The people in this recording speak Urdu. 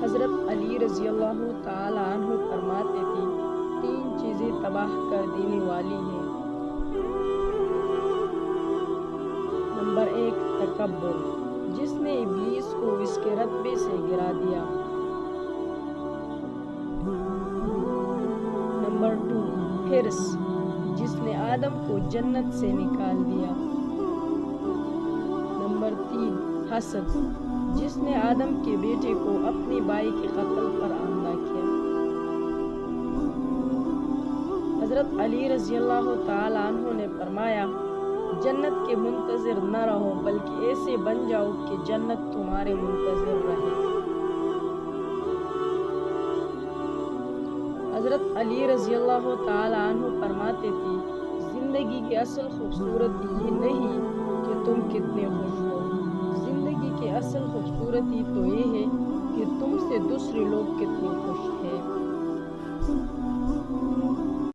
حضرت علی رضی اللہ تعالیٰ عنہ فرماتے تھے 3 چیزیں تباہ کر دینے والی ہیں۔ نمبر 1 تکبر، جس نے ابلیس کو اس کے رتبے سے گرا دیا۔ نمبر 2 حرص، جس نے آدم کو جنت سے نکال دیا۔ نمبر 3 حسد، جس نے آدم کے بیٹے کو اپنے بھائی کے قتل پر آمادہ کیا۔ حضرت علی رضی اللہ تعالیٰ عنہ نے فرمایا جنت کے منتظر نہ رہو بلکہ ایسے بن جاؤ کہ جنت تمہارے منتظر رہے۔ حضرت علی رضی اللہ تعالیٰ عنہ فرماتے تھے زندگی کی اصل خوبصورتی یہ نہیں کہ تم کتنے خوش ہو، زندگی کی اصل خوبصورتی تو یہ ہے کہ تم سے دوسرے لوگ کتنے خوش ہیں۔